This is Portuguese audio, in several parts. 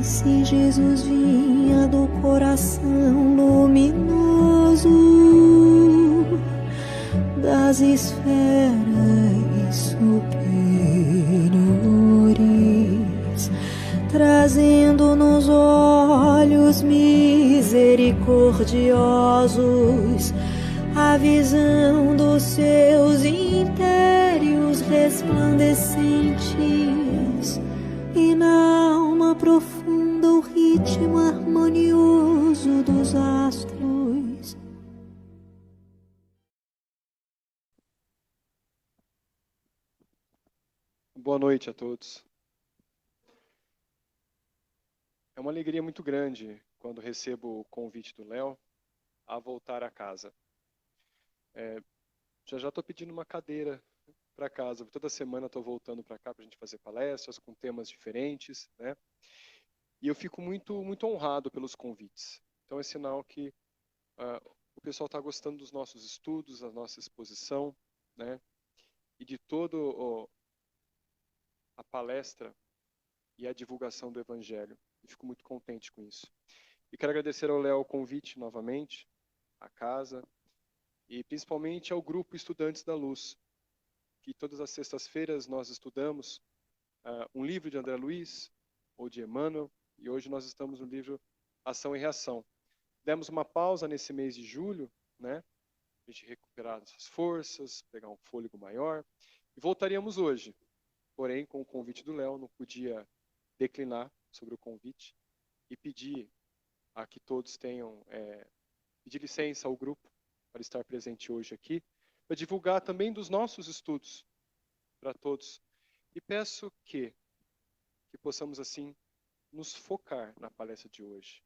Se Jesus vinha do coração luminoso das esferas superiores, trazendo nos olhos misericordiosos a visão dos seus impérios resplandecentes, e na alma profunda o ritmo harmonioso dos astros. Boa noite a todos. É uma alegria muito grande quando recebo o convite do Léo a voltar a casa. Já estou pedindo uma cadeira para casa. Toda semana estou voltando para cá para a gente fazer palestras com temas diferentes, né? E eu fico muito, muito honrado pelos convites. Então é sinal que o pessoal está gostando dos nossos estudos, da nossa exposição, né? E de todo a palestra e a divulgação do Evangelho. E fico muito contente com isso. E quero agradecer ao Léo o convite novamente, à casa, e principalmente ao grupo Estudantes da Luz, que todas as sextas-feiras nós estudamos um livro de André Luiz, ou de Emmanuel, e hoje nós estamos no livro Ação e Reação. Demos uma pausa nesse mês de julho, né? A gente recuperar nossas forças, pegar um fôlego maior, e voltaríamos hoje. Porém, com o convite do Léo, não podia declinar sobre o convite e pedir a que todos tenham, pedir licença ao grupo para estar presente hoje aqui, para divulgar também dos nossos estudos para todos. E peço que possamos, assim, nos focar na palestra de hoje,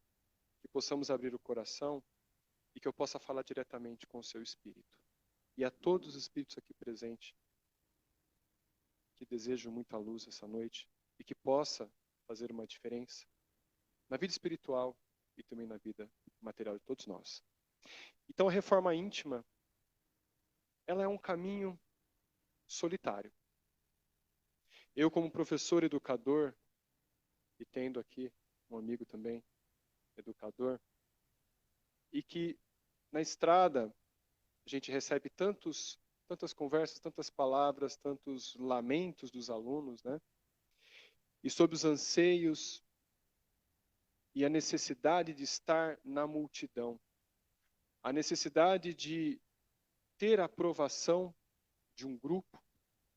que possamos abrir o coração e que eu possa falar diretamente com o seu espírito. E a todos os espíritos aqui presentes, que desejam muita luz essa noite e que possa fazer uma diferença na vida espiritual e também na vida material de todos nós. Então, a reforma íntima, ela é um caminho solitário. Eu, como professor educador, e tendo aqui um amigo também, educador, e que na estrada a gente recebe tantas conversas, tantas palavras, tantos lamentos dos alunos, né? E sobre os anseios e a necessidade de estar na multidão, a necessidade de ter a aprovação de um grupo,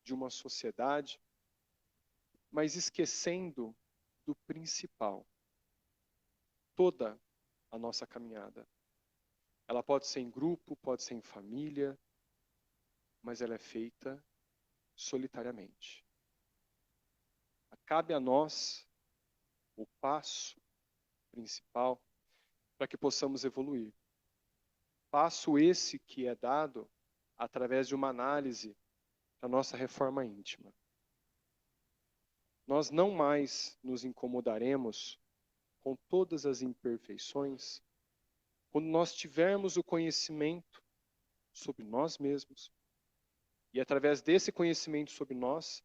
de uma sociedade, mas esquecendo do principal. Toda a nossa caminhada. Ela pode ser em grupo, pode ser em família, mas ela é feita solitariamente. Cabe a nós o passo principal para que possamos evoluir. Passo esse que é dado através de uma análise da nossa reforma íntima. Nós não mais nos incomodaremos com todas as imperfeições quando nós tivermos o conhecimento sobre nós mesmos e, através desse conhecimento sobre nós,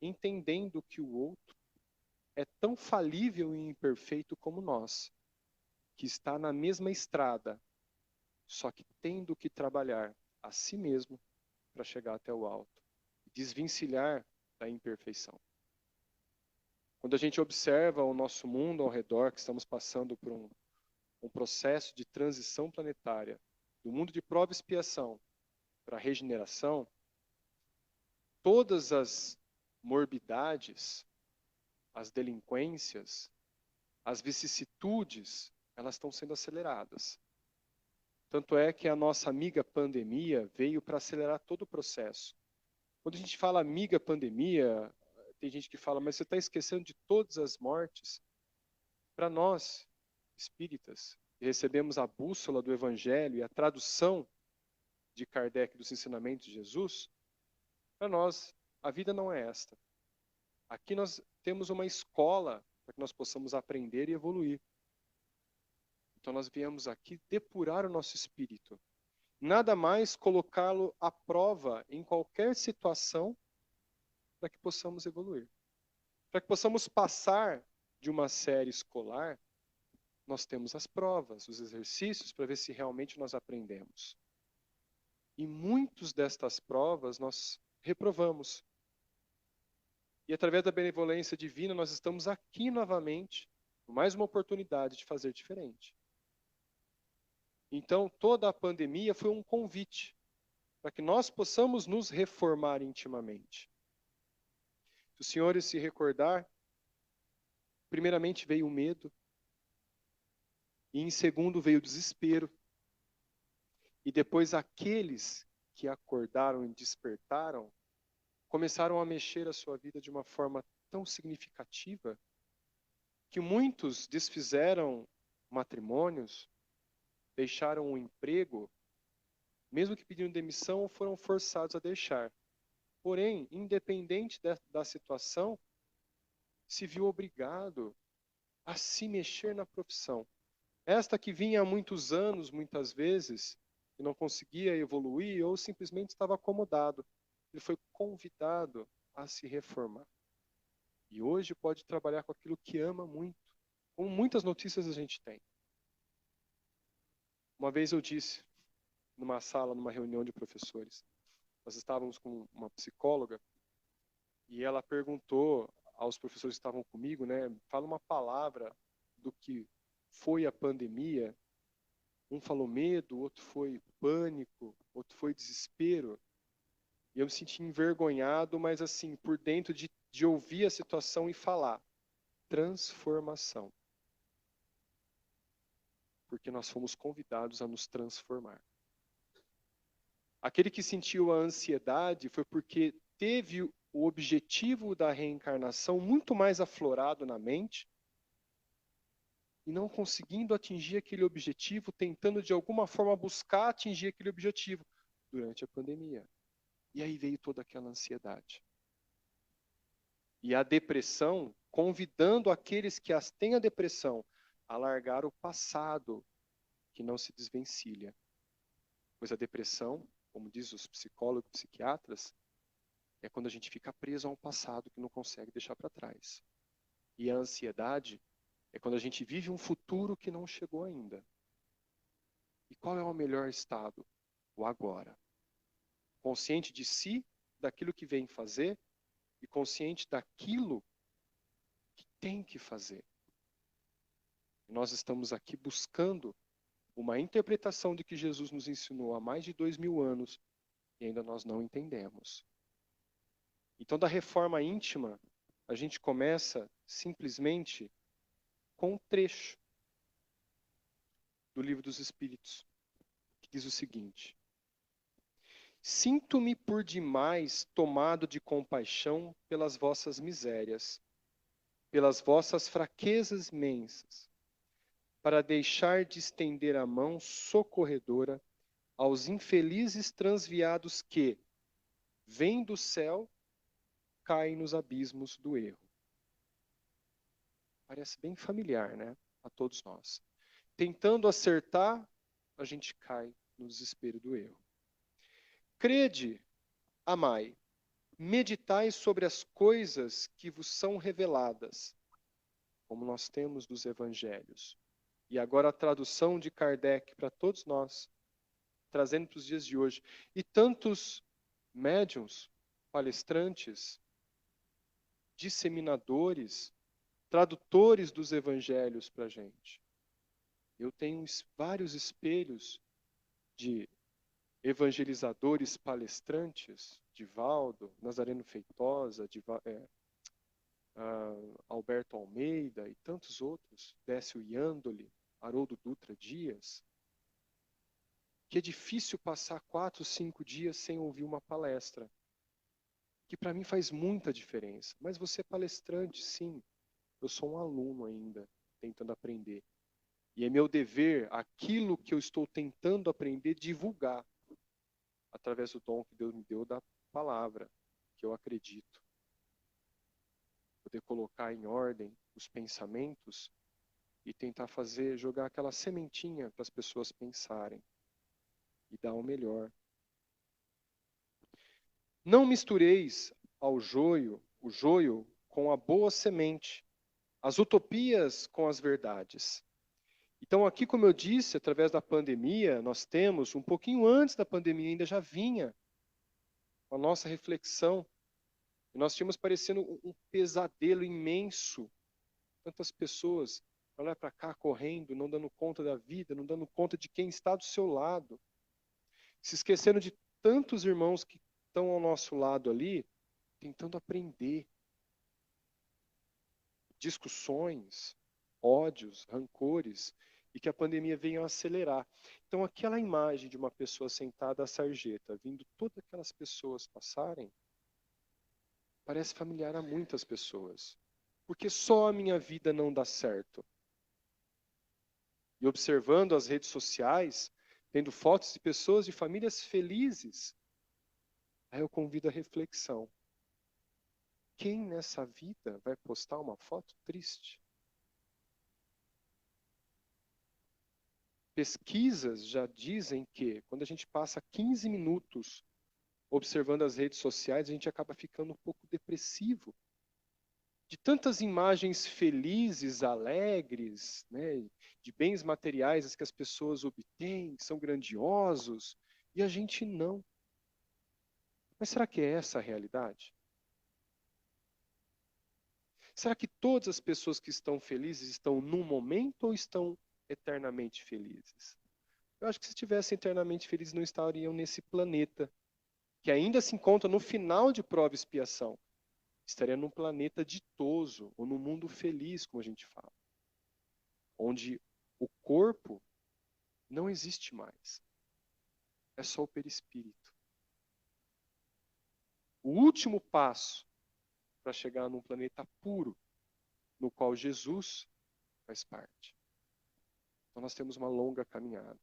entendendo que o outro é tão falível e imperfeito como nós, que está na mesma estrada, só que tendo que trabalhar a si mesmo para chegar até o alto, desvencilhar da imperfeição. Quando a gente observa o nosso mundo ao redor, que estamos passando por um processo de transição planetária, do mundo de prova e expiação para a regeneração, todas as morbidades, as delinquências, as vicissitudes, elas estão sendo aceleradas. Tanto é que a nossa amiga pandemia veio para acelerar todo o processo. Quando a gente fala amiga pandemia, tem gente que fala, mas você está esquecendo de todas as mortes. Para nós, espíritas, que recebemos a bússola do Evangelho e a tradução de Kardec dos ensinamentos de Jesus, para nós, a vida não é esta. Aqui nós temos uma escola para que nós possamos aprender e evoluir. Então nós viemos aqui depurar o nosso espírito. Nada mais colocá-lo à prova em qualquer situação para que possamos evoluir. Para que possamos passar de uma série escolar, nós temos as provas, os exercícios, para ver se realmente nós aprendemos. E muitas destas provas nós reprovamos. E através da benevolência divina, nós estamos aqui novamente, com mais uma oportunidade de fazer diferente. Então, toda a pandemia foi um convite para que nós possamos nos reformar intimamente. Se os senhores se recordar, primeiramente veio o medo, e em segundo veio o desespero, e depois aqueles que acordaram e despertaram começaram a mexer a sua vida de uma forma tão significativa que muitos desfizeram matrimônios, deixaram o emprego, mesmo que pedindo demissão, foram forçados a deixar. Porém, independente da situação, se viu obrigado a se mexer na profissão. Esta que vinha há muitos anos, muitas vezes, e não conseguia evoluir ou simplesmente estava acomodado. Ele foi convidado a se reformar. E hoje pode trabalhar com aquilo que ama muito, como muitas notícias a gente tem. Uma vez eu disse, numa sala, numa reunião de professores, nós estávamos com uma psicóloga e ela perguntou aos professores que estavam comigo, né, fala uma palavra do que foi a pandemia. Um falou medo, outro foi pânico, outro foi desespero. E eu me senti envergonhado, mas assim, por dentro de ouvir a situação e falar. Transformação. Porque nós fomos convidados a nos transformar. Aquele que sentiu a ansiedade foi porque teve o objetivo da reencarnação muito mais aflorado na mente e não conseguindo atingir aquele objetivo, tentando de alguma forma buscar atingir aquele objetivo durante a pandemia. E aí veio toda aquela ansiedade. E a depressão, convidando aqueles que têm a depressão a largar o passado que não se desvencilha. Pois a depressão, como diz os psicólogos e psiquiatras, é quando a gente fica preso a um passado que não consegue deixar para trás. E a ansiedade é quando a gente vive um futuro que não chegou ainda. E qual é o melhor estado? O agora. Consciente de si, daquilo que vem fazer, e consciente daquilo que tem que fazer. E nós estamos aqui buscando uma interpretação de que Jesus nos ensinou há mais de 2000 anos e ainda nós não entendemos. Então, da reforma íntima, a gente começa simplesmente com um trecho do Livro dos Espíritos, que diz o seguinte: sinto-me por demais tomado de compaixão pelas vossas misérias, pelas vossas fraquezas imensas, para deixar de estender a mão socorredora aos infelizes transviados que, vêm do céu, caem nos abismos do erro. Parece bem familiar, né? A todos nós. Tentando acertar, a gente cai no desespero do erro. Crede, amai, meditai sobre as coisas que vos são reveladas, como nós temos dos evangelhos. E agora a tradução de Kardec para todos nós, trazendo para os dias de hoje. E tantos médiuns, palestrantes, disseminadores, tradutores dos evangelhos para a gente. Eu tenho vários espelhos de evangelizadores palestrantes, Divaldo, Nazareno Feitosa, Alberto Almeida e tantos outros, Décio Iandoli, Haroldo Dutra Dias, que é difícil passar 4, 5 dias sem ouvir uma palestra, que para mim faz muita diferença. Mas você é palestrante, sim. Eu sou um aluno ainda, tentando aprender. E é meu dever, aquilo que eu estou tentando aprender, divulgar, através do dom que Deus me deu da palavra, que eu acredito. Poder colocar em ordem os pensamentos e tentar jogar aquela sementinha para as pessoas pensarem e dar o melhor. Não mistureis o joio com a boa semente, as utopias com as verdades. Então, aqui, como eu disse, através da pandemia, nós temos, um pouquinho antes da pandemia, ainda já vinha a nossa reflexão. E nós tínhamos parecendo um pesadelo imenso. Tantas pessoas para lá para cá correndo, não dando conta da vida, não dando conta de quem está do seu lado. Se esquecendo de tantos irmãos que estão ao nosso lado ali, tentando aprender. Discussões, ódios, rancores, e que a pandemia veio a acelerar. Então, aquela imagem de uma pessoa sentada à sarjeta, vindo todas aquelas pessoas passarem, parece familiar a muitas pessoas. Porque só a minha vida não dá certo. E observando as redes sociais, tendo fotos de pessoas de famílias felizes, aí eu convido a reflexão. Quem nessa vida vai postar uma foto triste? Pesquisas já dizem que quando a gente passa 15 minutos observando as redes sociais, a gente acaba ficando um pouco depressivo. De tantas imagens felizes, alegres, né, de bens materiais que as pessoas obtêm, são grandiosos, e a gente não. Mas será que é essa a realidade? Será que todas as pessoas que estão felizes estão num momento ou estão eternamente felizes? Eu acho que se estivessem eternamente felizes não estariam nesse planeta, que ainda se encontra no final de prova e expiação. Estaria num planeta ditoso, ou num mundo feliz, como a gente fala. Onde o corpo não existe mais. É só o perispírito. O último passo para chegar num planeta puro, no qual Jesus faz parte. Então nós temos uma longa caminhada.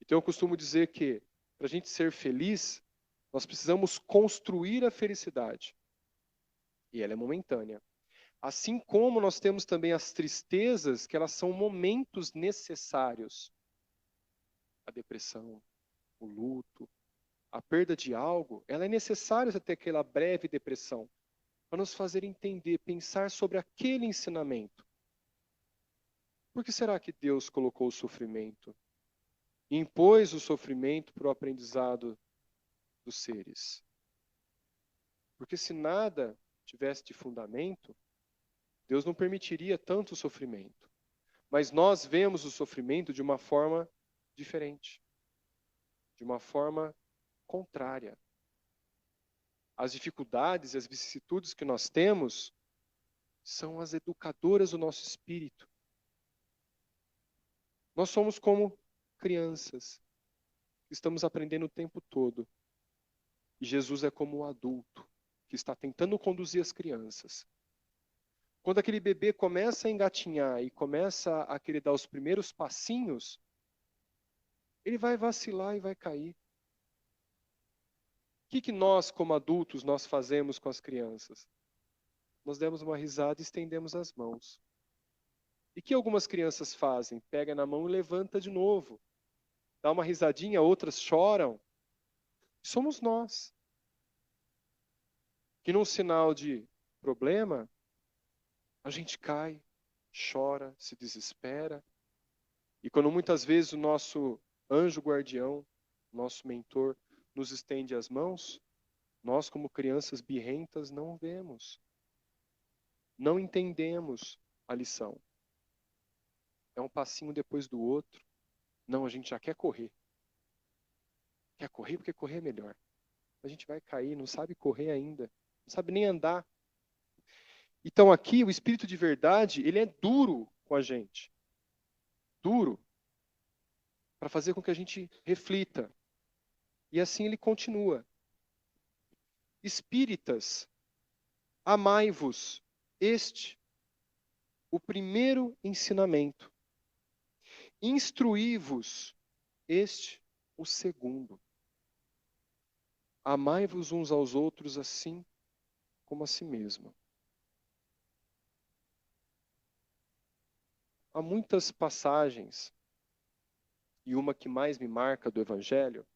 Então eu costumo dizer que, para a gente ser feliz, nós precisamos construir a felicidade. E ela é momentânea. Assim como nós temos também as tristezas, que elas são momentos necessários. A depressão, o luto, a perda de algo, ela é necessária até aquela breve depressão, para nos fazer entender, pensar sobre aquele ensinamento. Por que será que Deus colocou o sofrimento? E impôs o sofrimento para o aprendizado dos seres. Porque se nada tivesse de fundamento, Deus não permitiria tanto sofrimento. Mas nós vemos o sofrimento de uma forma diferente. De uma forma contrária. As dificuldades e as vicissitudes que nós temos são as educadoras do nosso espírito. Nós somos como crianças. Estamos aprendendo o tempo todo. E Jesus é como o adulto, que está tentando conduzir as crianças. Quando aquele bebê começa a engatinhar e começa a querer dar os primeiros passinhos, ele vai vacilar e vai cair. O que nós, como adultos, nós fazemos com as crianças? Nós demos uma risada e estendemos as mãos. E o que algumas crianças fazem? Pega na mão e levanta de novo. Dá uma risadinha, outras choram. Somos nós. Que num sinal de problema, a gente cai, chora, se desespera. E quando muitas vezes o nosso anjo guardião, nosso mentor, nos estende as mãos, nós como crianças birrentas não vemos. Não entendemos a lição. É um passinho depois do outro. Não, a gente já quer correr. Quer correr porque correr é melhor. A gente vai cair, não sabe correr ainda. Não sabe nem andar. Então aqui o Espírito de verdade, ele é duro com a gente. Duro. Para fazer com que a gente reflita. E assim ele continua. Espíritas, amai-vos. Este, o primeiro ensinamento. Instruí-vos. Este, o segundo. Amai-vos uns aos outros assim como a si mesmo. Há muitas passagens, e uma que mais me marca do Evangelho,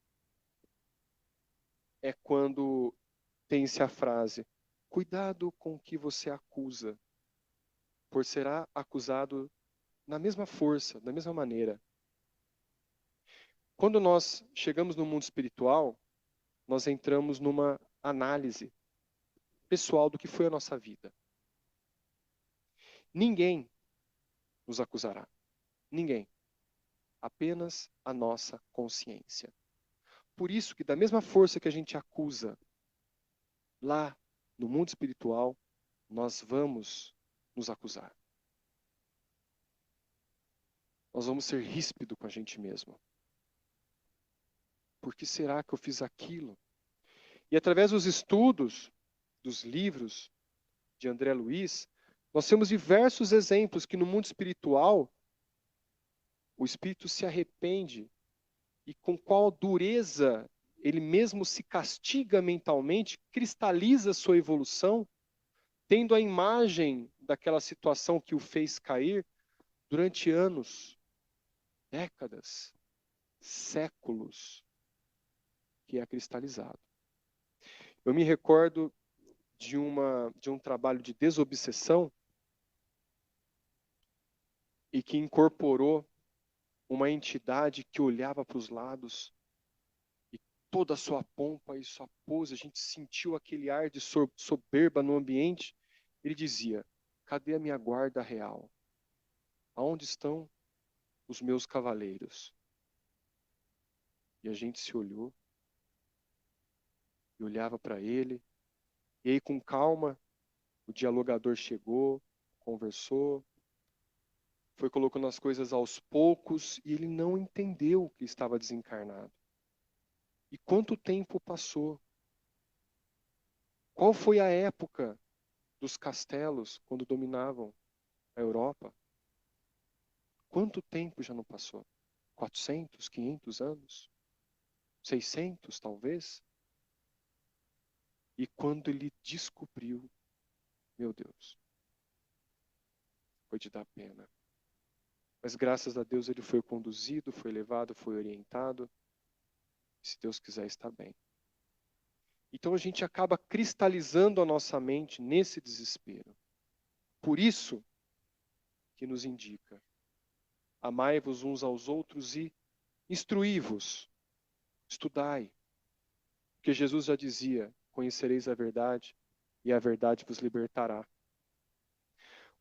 é quando tem-se a frase, cuidado com o que você acusa, pois será acusado na mesma força, da mesma maneira. Quando nós chegamos no mundo espiritual, nós entramos numa análise pessoal do que foi a nossa vida. Ninguém nos acusará. Ninguém. Apenas a nossa consciência. Por isso que da mesma força que a gente acusa lá no mundo espiritual, nós vamos nos acusar. Nós vamos ser ríspido com a gente mesmo. Por que será que eu fiz aquilo? E através dos estudos, dos livros de André Luiz, nós temos diversos exemplos que no mundo espiritual o espírito se arrepende e com qual dureza ele mesmo se castiga mentalmente, cristaliza sua evolução, tendo a imagem daquela situação que o fez cair durante anos, décadas, séculos, que é cristalizado. Eu me recordo de um trabalho de desobsessão e que incorporou uma entidade que olhava para os lados e toda a sua pompa e sua pose, a gente sentiu aquele ar de soberba no ambiente. Ele dizia: cadê a minha guarda real? Aonde estão os meus cavaleiros? E a gente se olhou e olhava para ele. E aí, com calma, o dialogador chegou, conversou, foi colocando as coisas aos poucos e ele não entendeu que estava desencarnado. E quanto tempo passou? Qual foi a época dos castelos quando dominavam a Europa? Quanto tempo já não passou? 400, 500 anos? 600, talvez? E quando ele descobriu, meu Deus, foi de dar pena. Mas graças a Deus ele foi conduzido, foi levado, foi orientado. E se Deus quiser, está bem. Então a gente acaba cristalizando a nossa mente nesse desespero. Por isso que nos indica: amai-vos uns aos outros e instruí-vos, estudai. Porque Jesus já dizia: conhecereis a verdade e a verdade vos libertará.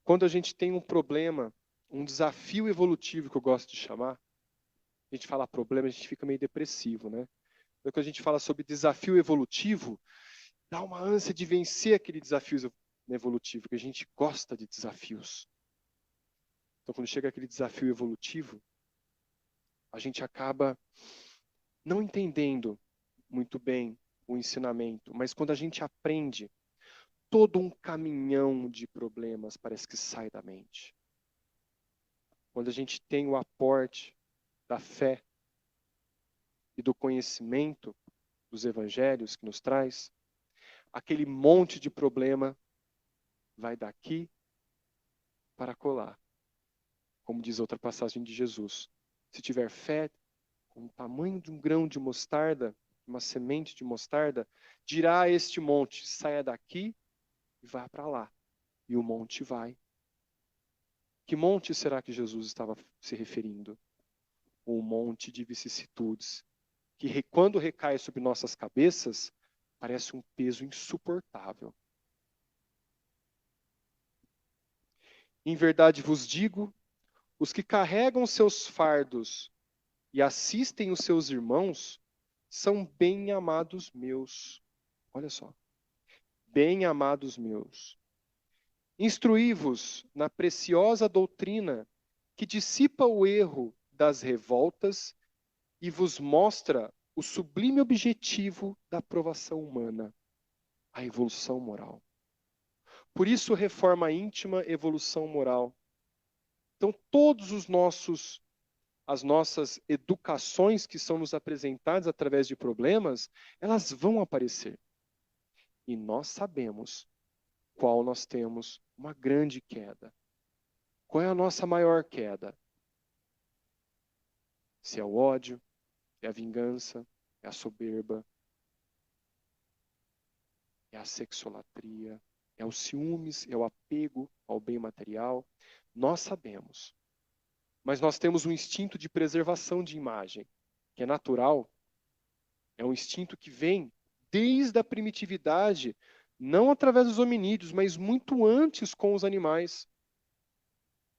Quando a gente tem um problema, um desafio evolutivo, que eu gosto de chamar, a gente fala problema, a gente fica meio depressivo, né? Quando a gente fala sobre desafio evolutivo, dá uma ânsia de vencer aquele desafio evolutivo, porque a gente gosta de desafios. Então, quando chega aquele desafio evolutivo, a gente acaba não entendendo muito bem o ensinamento, mas quando a gente aprende, todo um caminhão de problemas parece que sai da mente. Quando a gente tem o aporte da fé e do conhecimento dos evangelhos que nos traz, aquele monte de problema vai daqui para colar. Como diz outra passagem de Jesus: se tiver fé com o tamanho de um grão de mostarda, uma semente de mostarda, dirá a este monte: saia daqui e vá para lá. E o monte vai. Que monte será que Jesus estava se referindo? O monte de vicissitudes, que quando recai sobre nossas cabeças, parece um peso insuportável. Em verdade vos digo, os que carregam seus fardos e assistem os seus irmãos são bem-amados meus. Olha só. Bem-amados meus. Instruí-vos na preciosa doutrina que dissipa o erro das revoltas e vos mostra o sublime objetivo da aprovação humana, a evolução moral. Por isso, reforma íntima, evolução moral. Então, as nossas educações que são nos apresentadas através de problemas, elas vão aparecer. E nós sabemos qual nós temos uma grande queda. Qual é a nossa maior queda? Se é o ódio, é a vingança, é a soberba, é a sexolatria, É o ciúmes, é o apego ao bem material. Nós sabemos. Mas nós temos um instinto de preservação de imagem, que é natural. É um instinto que vem desde a primitividade, não através dos hominídeos, mas muito antes com os animais.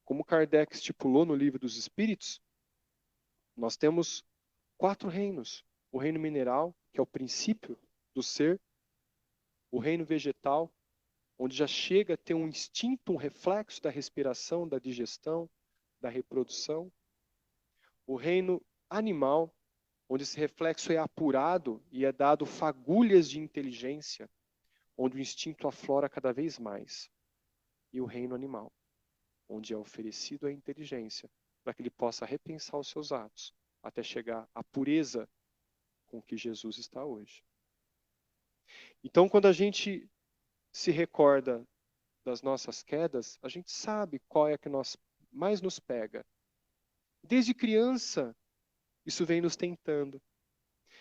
Como Kardec estipulou no Livro dos Espíritos, nós temos 4 reinos. O reino mineral, que é o princípio do ser. O reino vegetal, onde já chega a ter um instinto, um reflexo da respiração, da digestão, da reprodução. O reino animal, onde esse reflexo é apurado e é dado fagulhas de inteligência, onde o instinto aflora cada vez mais. E o reino animal, onde é oferecido a inteligência para que ele possa repensar os seus atos, até chegar à pureza com que Jesus está hoje. Então, quando a gente se recorda das nossas quedas, a gente sabe qual é a que mais nos pega. Desde criança, isso vem nos tentando.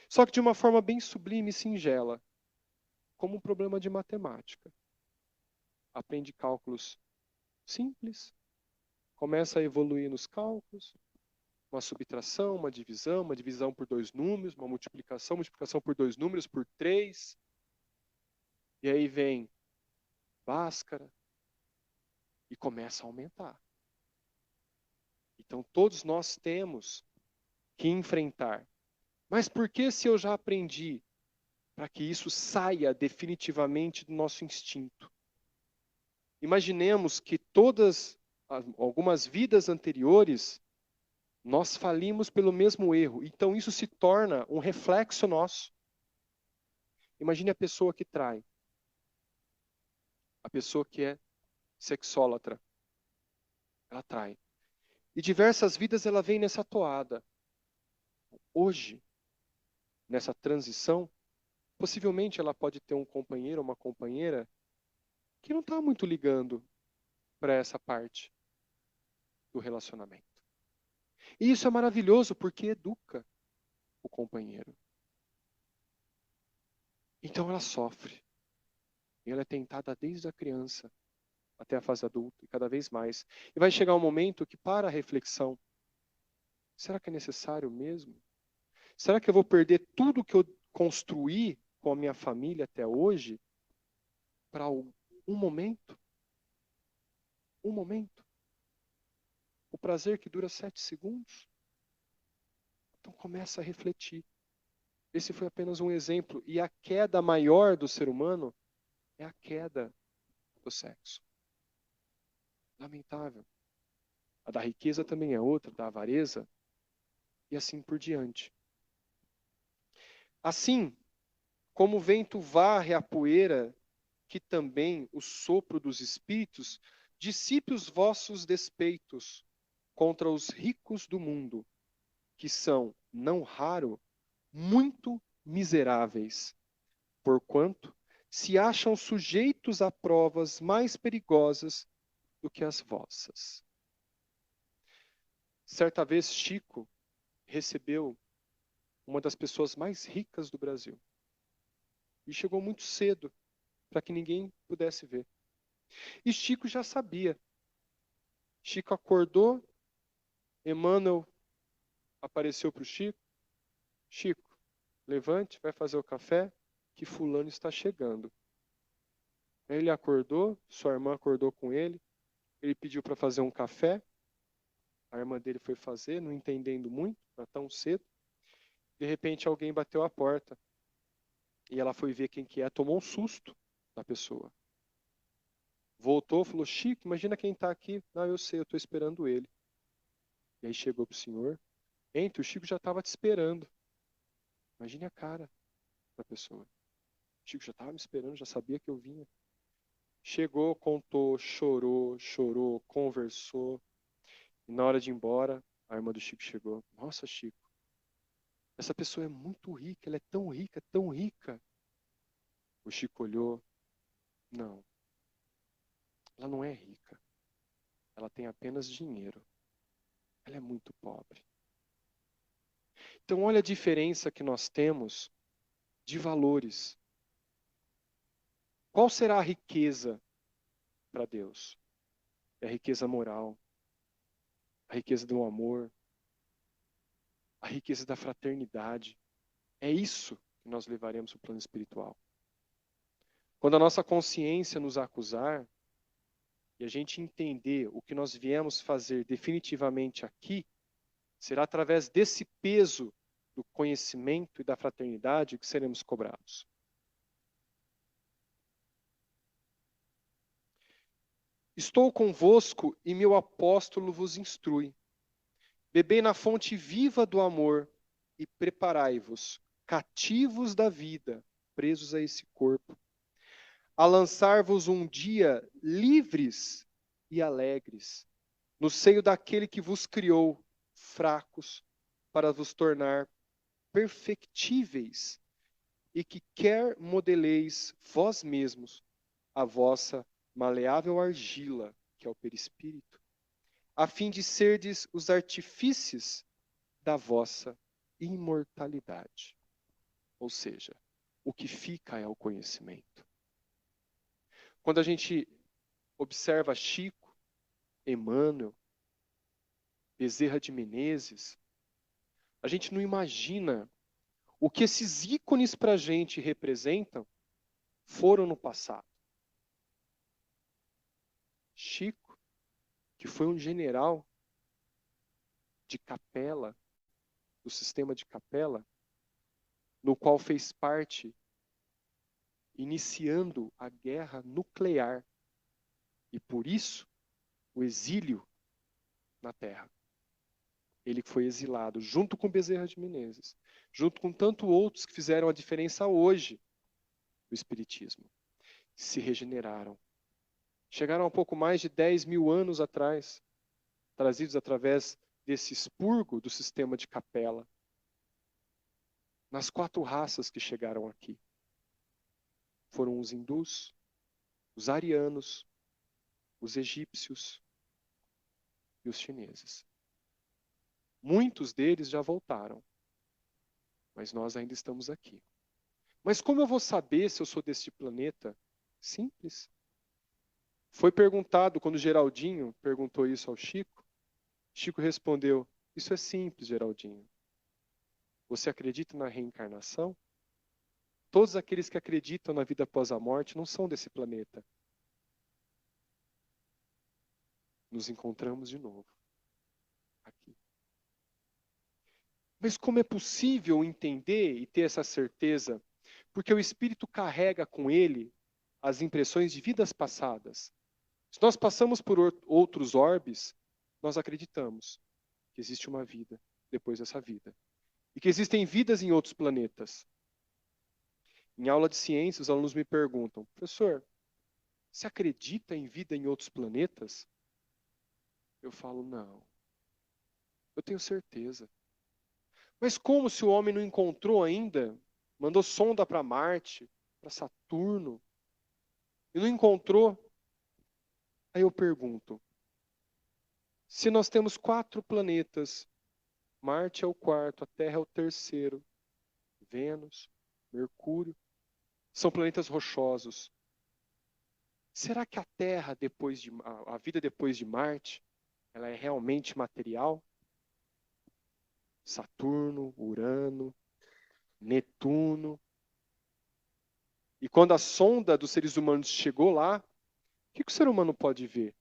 Só que de uma forma bem sublime e singela, como um problema de matemática. Aprende cálculos simples, começa a evoluir nos cálculos, uma subtração, uma divisão por 2 números, uma multiplicação por 2 números, por 3. E aí vem Bhaskara e começa a aumentar. Então todos nós temos que enfrentar. Mas por que se eu já aprendi? Para que isso saia definitivamente do nosso instinto. Imaginemos que algumas vidas anteriores, nós falimos pelo mesmo erro. Então isso se torna um reflexo nosso. Imagine a pessoa que trai. A pessoa que é sexólatra. Ela trai. E diversas vidas ela vem nessa toada. Hoje, nessa transição, possivelmente ela pode ter um companheiro ou uma companheira que não está muito ligando para essa parte do relacionamento. E isso é maravilhoso porque educa o companheiro. Então ela sofre. E ela é tentada desde a criança até a fase adulta, e cada vez mais. E vai chegar um momento que, para a reflexão, será que é necessário mesmo? Será que eu vou perder tudo que eu construí com a minha família até hoje para um momento? Um momento? O prazer que dura 7 segundos? Então começa a refletir. Esse foi apenas um exemplo. E a queda maior do ser humano é a queda do sexo. Lamentável. A da riqueza também é outra, da avareza, e assim por diante. Assim, como o vento varre a poeira, que também o sopro dos espíritos dissipe os vossos despeitos contra os ricos do mundo, que são, não raro, muito miseráveis, porquanto se acham sujeitos a provas mais perigosas do que as vossas. Certa vez, Chico recebeu uma das pessoas mais ricas do Brasil. E chegou muito cedo, para que ninguém pudesse ver. E Chico já sabia. Chico acordou, Emmanuel apareceu para o Chico. Chico, levante, vai fazer o café, que fulano está chegando. Aí ele acordou, sua irmã acordou com ele. Ele pediu para fazer um café. A irmã dele foi fazer, não entendendo muito, para tão cedo. De repente alguém bateu a porta. E ela foi ver quem que é, tomou um susto da pessoa. Voltou, falou, Chico, imagina quem está aqui. Não, eu sei, eu estou esperando ele. E aí chegou para o senhor. Entre, o Chico já estava te esperando. Imagine a cara da pessoa. O Chico já estava me esperando, já sabia que eu vinha. Chegou, contou, chorou, conversou. E na hora de ir embora, a irmã do Chico chegou. Nossa, Chico, essa pessoa é muito rica, ela é tão rica, tão rica. O Chico olhou. Não, ela não é rica. Ela tem apenas dinheiro. Ela é muito pobre. Então, olha a diferença que nós temos de valores. Qual será a riqueza para Deus? É a riqueza moral, a riqueza do amor, a riqueza da fraternidade. É isso que nós levaremos para o plano espiritual. Quando a nossa consciência nos acusar e a gente entender o que nós viemos fazer definitivamente aqui, será através desse peso do conhecimento e da fraternidade que seremos cobrados. Estou convosco e meu apóstolo vos instrui. Bebei na fonte viva do amor e preparai-vos, cativos da vida, presos a esse corpo, a lançar-vos um dia livres e alegres, no seio daquele que vos criou, fracos, para vos tornar perfectíveis, e que quer modeleis vós mesmos a vossa maleável argila, que é o perispírito, a fim de serdes os artifícios da vossa imortalidade. Ou seja, o que fica é o conhecimento. Quando a gente observa Chico, Emmanuel, Bezerra de Menezes, a gente não imagina o que esses ícones para a gente representam foram no passado. Chico, que foi um general de capela, do sistema de capela, no qual fez parte, iniciando a guerra nuclear, e por isso o exílio na Terra. Ele foi exilado junto com Bezerra de Menezes, junto com tantos outros que fizeram a diferença hoje do Espiritismo. Se regeneraram. Chegaram a pouco mais de 10 mil anos atrás, trazidos através desse expurgo do sistema de capela, nas 4 raças que chegaram aqui. Foram os hindus, os arianos, os egípcios e os chineses. Muitos deles já voltaram, mas nós ainda estamos aqui. Mas como eu vou saber se eu sou deste planeta? Simples. Foi perguntado, quando Geraldinho perguntou isso ao Chico, Chico respondeu, isso é simples, Geraldinho. Você acredita na reencarnação? Todos aqueles que acreditam na vida após a morte não são desse planeta. Nos encontramos de novo aqui. Mas como é possível entender e ter essa certeza? Porque o espírito carrega com ele as impressões de vidas passadas. Se nós passamos por outros orbes, nós acreditamos que existe uma vida depois dessa vida. E que existem vidas em outros planetas. Em aula de ciências, os alunos me perguntam, professor, você acredita em vida em outros planetas? Eu falo, não. Eu tenho certeza. Mas como se o homem não encontrou ainda? Mandou sonda para Marte, para Saturno, e não encontrou? Aí eu pergunto, se nós temos 4 planetas, Marte é o 4º, a Terra é o 3º, Vênus, Mercúrio, são planetas rochosos. Será que a Terra, a vida depois de Marte, ela é realmente material? Saturno, Urano, Netuno. E quando a sonda dos seres humanos chegou lá, o que o ser humano pode ver?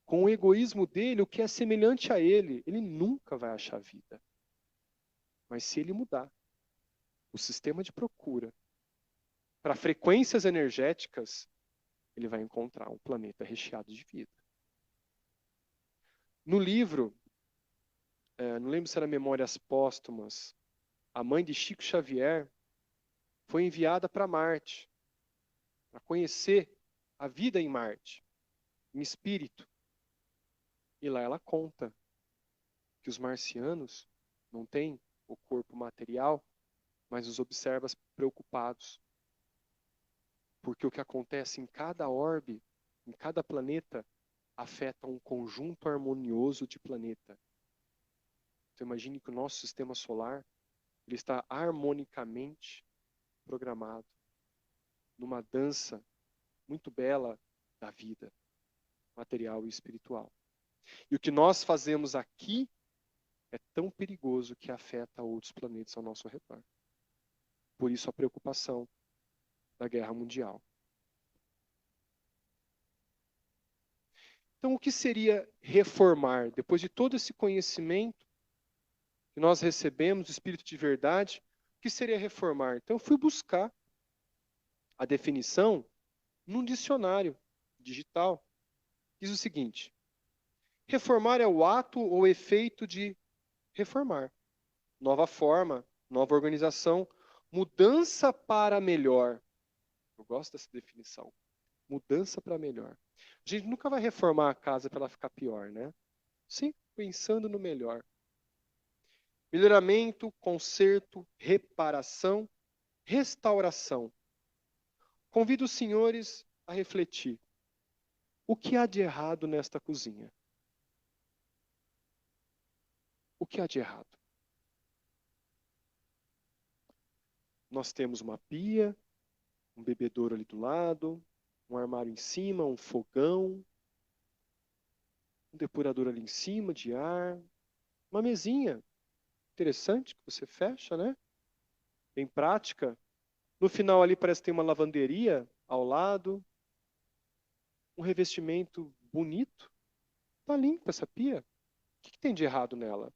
Com o egoísmo dele, o que é semelhante a ele nunca vai achar vida. Mas se ele mudar o sistema de procura para frequências energéticas, ele vai encontrar um planeta recheado de vida. No livro, não lembro se era Memórias Póstumas, a mãe de Chico Xavier foi enviada para Marte, para conhecer a vida em Marte, em espírito. E lá ela conta que os marcianos não têm o corpo material, mas os observa preocupados. Porque o que acontece em cada orbe, em cada planeta, afeta um conjunto harmonioso de planeta. Então imagine que o nosso sistema solar ele está harmonicamente programado. numa dança muito bela da vida, material e espiritual. E o que nós fazemos aqui é tão perigoso que afeta outros planetas ao nosso redor. Por isso a preocupação da guerra mundial. Então, o que seria reformar? Depois de todo esse conhecimento que nós recebemos, do Espírito de verdade, o que seria reformar? Então, eu fui buscar a definição num dicionário digital. Diz o seguinte: reformar é o ato ou efeito de reformar. Nova forma, nova organização, mudança para melhor. Eu gosto dessa definição. Mudança para melhor. A gente nunca vai reformar a casa para ela ficar pior, né? Sempre pensando no melhor. Melhoramento, conserto, reparação, restauração. Convido os senhores a refletir. O que há de errado nesta cozinha? O que há de errado? Nós temos uma pia, um bebedouro ali do lado, um armário em cima, um fogão, um depurador ali em cima de ar, uma mesinha interessante que você fecha, né? Bem prática. No final ali parece que tem uma lavanderia ao lado, um revestimento bonito. Tá limpa essa pia. O que tem de errado nela?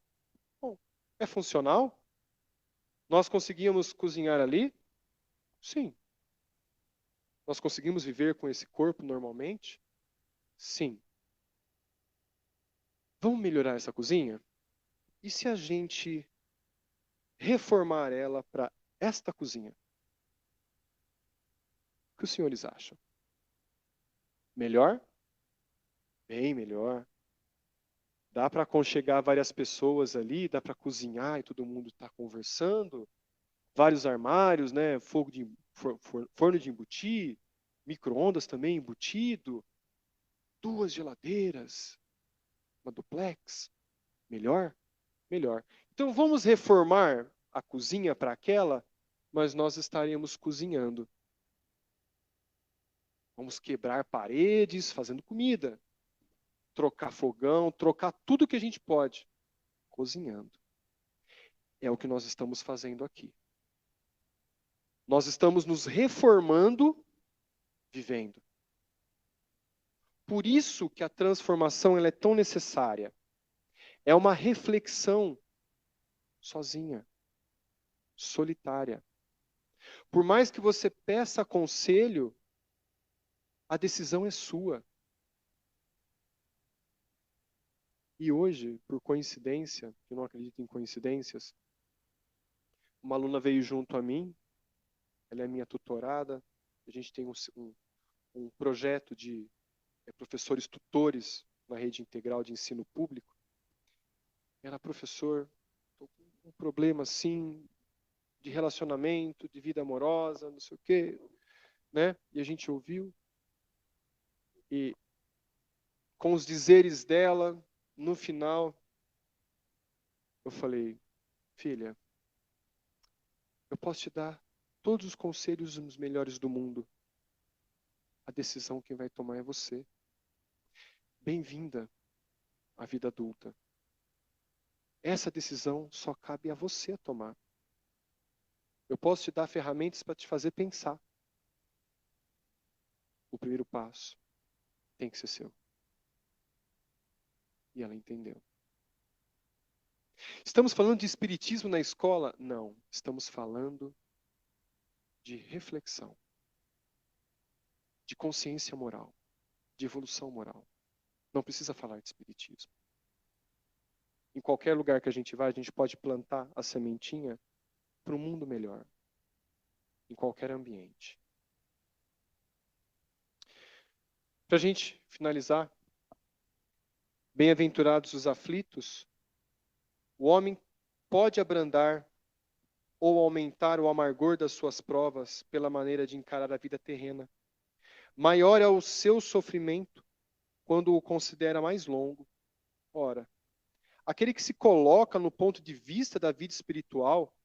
Bom, é funcional? Nós conseguimos cozinhar ali? Sim. Nós conseguimos viver com esse corpo normalmente? Sim. Vamos melhorar essa cozinha? E se a gente reformar ela para esta cozinha? O que os senhores acham? Melhor? Bem melhor. Dá para aconchegar várias pessoas ali, dá para cozinhar e todo mundo está conversando. Vários armários, né? Forno de embutir, micro-ondas também embutido, 2 geladeiras, uma duplex. Melhor? Melhor. Então vamos reformar a cozinha para aquela, mas nós estaremos cozinhando. Vamos quebrar paredes fazendo comida. Trocar fogão, trocar tudo que a gente pode, cozinhando. É o que nós estamos fazendo aqui. Nós estamos nos reformando, vivendo. Por isso que a transformação ela é tão necessária. É uma reflexão sozinha, solitária. Por mais que você peça conselho, a decisão é sua. E hoje, por coincidência, eu não acredito em coincidências, uma aluna veio junto a mim, ela é minha tutorada, a gente tem um projeto de professores tutores na rede integral de ensino público. Ela, professor, estou com um problema assim, de relacionamento, de vida amorosa, não sei o quê, né? E a gente ouviu. E com os dizeres dela, no final, eu falei, filha, eu posso te dar todos os conselhos os melhores do mundo. A decisão quem vai tomar é você. Bem-vinda à vida adulta. Essa decisão só cabe a você tomar. Eu posso te dar ferramentas para te fazer pensar. O primeiro passo tem que ser seu. E ela entendeu. Estamos falando de espiritismo na escola? Não. Estamos falando de reflexão, de consciência moral, de evolução moral. Não precisa falar de espiritismo. Em qualquer lugar que a gente vai, a gente pode plantar a sementinha para um mundo melhor. Em qualquer ambiente. Para a gente finalizar, bem-aventurados os aflitos, o homem pode abrandar ou aumentar o amargor das suas provas pela maneira de encarar a vida terrena. Maior é o seu sofrimento quando o considera mais longo. Ora, aquele que se coloca no ponto de vista da vida espiritual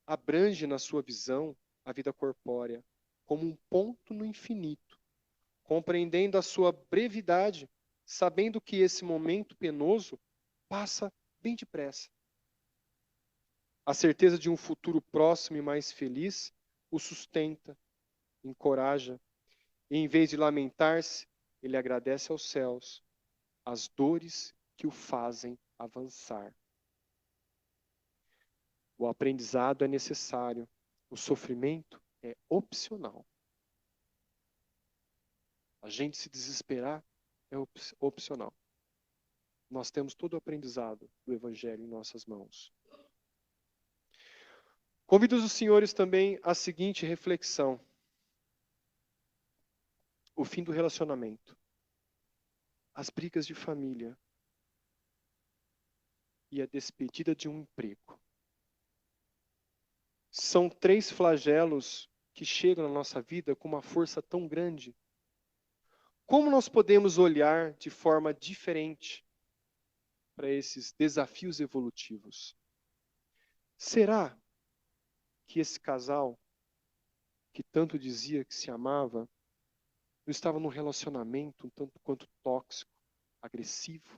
abrange na sua visão a vida corpórea, como um ponto no infinito, compreendendo a sua brevidade, sabendo que esse momento penoso passa bem depressa. A certeza de um futuro próximo e mais feliz o sustenta, encoraja, e em vez de lamentar-se, ele agradece aos céus as dores que o fazem avançar. O aprendizado é necessário, o sofrimento é opcional. A gente se desesperar é opcional. Nós temos todo o aprendizado do Evangelho em nossas mãos. Convido os senhores também à seguinte reflexão. O fim do relacionamento. As brigas de família. E a despedida de um emprego. São 3 flagelos que chegam na nossa vida com uma força tão grande. Como nós podemos olhar de forma diferente para esses desafios evolutivos? Será que esse casal, que tanto dizia que se amava, não estava num relacionamento um tanto quanto tóxico, agressivo?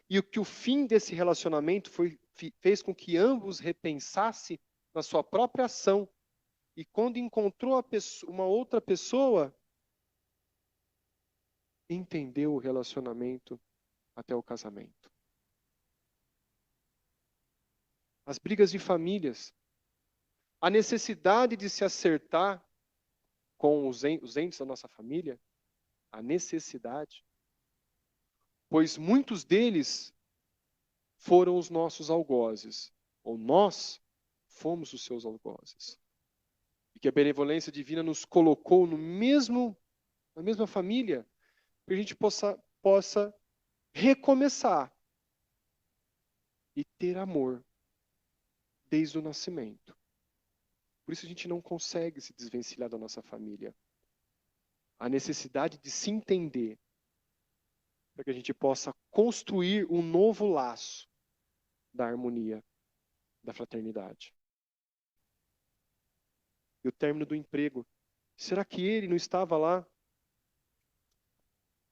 E que o fim desse relacionamento fez com que ambos repensassem na sua própria ação. E quando encontrou uma outra pessoa, entendeu o relacionamento até o casamento. As brigas de famílias, a necessidade de se acertar com os entes da nossa família, a necessidade, pois muitos deles foram os nossos algozes, ou nós fomos os seus algozes. E que a benevolência divina nos colocou na mesma família, para que a gente possa recomeçar e ter amor desde o nascimento. Por isso a gente não consegue se desvencilhar da nossa família. A necessidade de se entender, para que a gente possa construir um novo laço da harmonia, da fraternidade. E o término do emprego. Será que ele não estava lá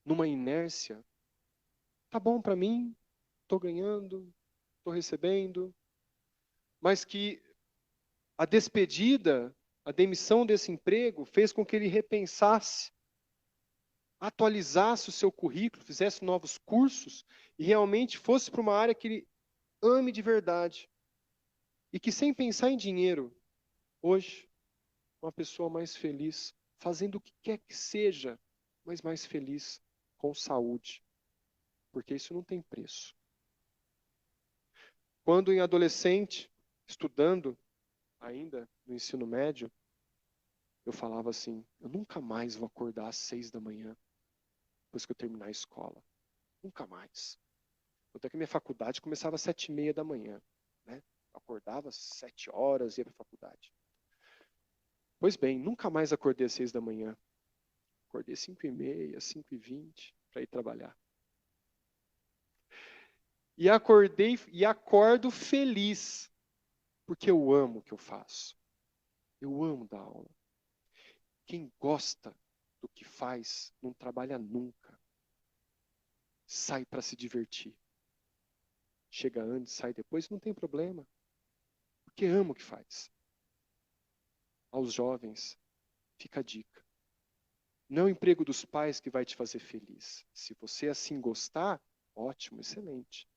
numa inércia? Tá bom para mim, estou ganhando, estou recebendo, mas que a despedida, a demissão desse emprego fez com que ele repensasse, atualizasse o seu currículo, fizesse novos cursos e realmente fosse para uma área que ele ame de verdade. E que sem pensar em dinheiro, hoje, uma pessoa mais feliz, fazendo o que quer que seja, mas mais feliz, com saúde. Porque isso não tem preço. Quando em adolescente, estudando ainda no ensino médio, eu falava assim, eu nunca mais vou acordar às 6 da manhã, depois que eu terminar a escola. Nunca mais. Até que a minha faculdade começava às 7h30 da manhã. Né? Eu acordava às 7 horas e ia para a faculdade. Pois bem, nunca mais acordei às 6 da manhã. Acordei às 5h30, 5h20 para ir trabalhar. E acordei e acordo feliz, porque eu amo o que eu faço. Eu amo dar aula. Quem gosta do que faz não trabalha nunca. Sai para se divertir. Chega antes, sai depois, não tem problema. Porque ama o que faz. Aos jovens, fica a dica. Não é o emprego dos pais que vai te fazer feliz. Se você assim gostar, ótimo, excelente.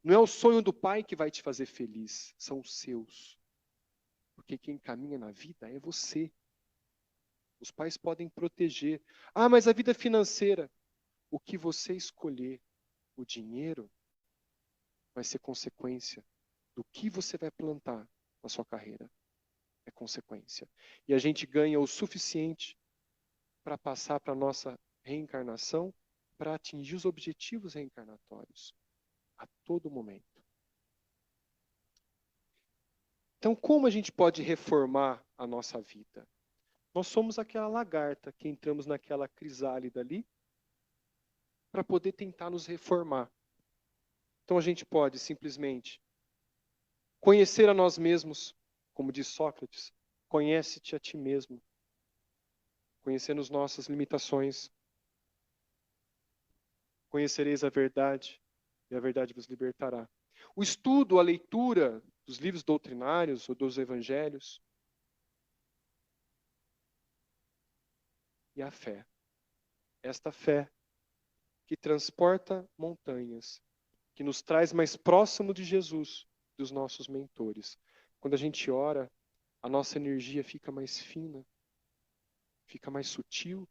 Não é o sonho do pai que vai te fazer feliz, são os seus. Porque quem caminha na vida é você. Os pais podem proteger. Ah, mas a vida financeira. O que você escolher, o dinheiro, vai ser consequência do que você vai plantar na sua carreira. É consequência. E a gente ganha o suficiente para passar para a nossa reencarnação, para atingir os objetivos reencarnatórios. A todo momento. Então, como a gente pode reformar a nossa vida? Nós somos aquela lagarta que entramos naquela crisálida ali para poder tentar nos reformar. Então, a gente pode simplesmente conhecer a nós mesmos, como diz Sócrates, conhece-te a ti mesmo. conhecendo as nossas limitações. Conhecereis a verdade, e a verdade vos libertará. O estudo, a leitura dos livros doutrinários ou dos evangelhos. E a fé. Esta fé que transporta montanhas, que nos traz mais próximo de Jesus, dos nossos mentores. Quando a gente ora, a nossa energia fica mais fina, fica mais sutil,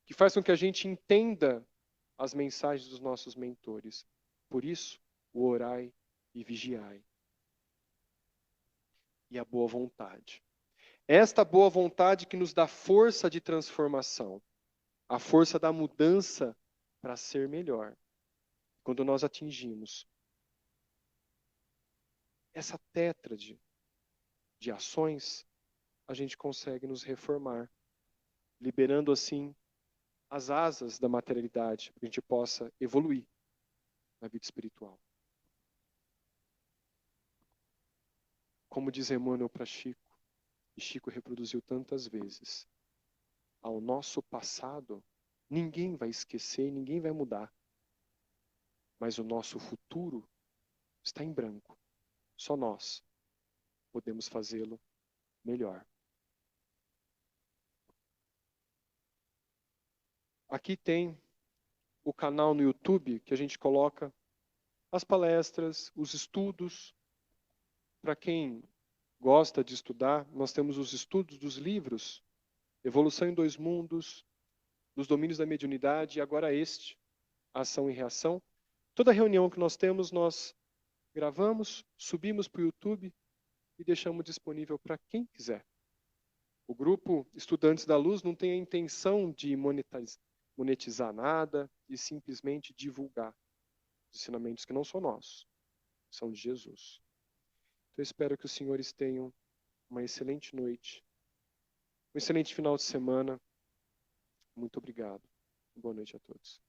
que faz com que a gente entenda as mensagens dos nossos mentores. Por isso, o orai e vigiai. E a boa vontade. Esta boa vontade que nos dá força de transformação, a força da mudança para ser melhor. Quando nós atingimos essa tétrade de ações, a gente consegue nos reformar, liberando assim as asas da materialidade, para que a gente possa evoluir na vida espiritual. Como diz Emmanuel para Chico, e Chico reproduziu tantas vezes, ao nosso passado, ninguém vai esquecer, ninguém vai mudar. Mas o nosso futuro está em branco. Só nós podemos fazê-lo melhor. Aqui tem o canal no YouTube que a gente coloca as palestras, os estudos. Para quem gosta de estudar, nós temos os estudos dos livros, Evolução em Dois Mundos, dos Domínios da Mediunidade, e agora este, Ação e Reação. Toda reunião que nós temos, nós gravamos, subimos para o YouTube e deixamos disponível para quem quiser. O grupo Estudantes da Luz não tem a intenção de monetizar nada e simplesmente divulgar ensinamentos que não são nossos, são de Jesus. Então eu espero que os senhores tenham uma excelente noite, um excelente final de semana. Muito obrigado. Boa noite a todos.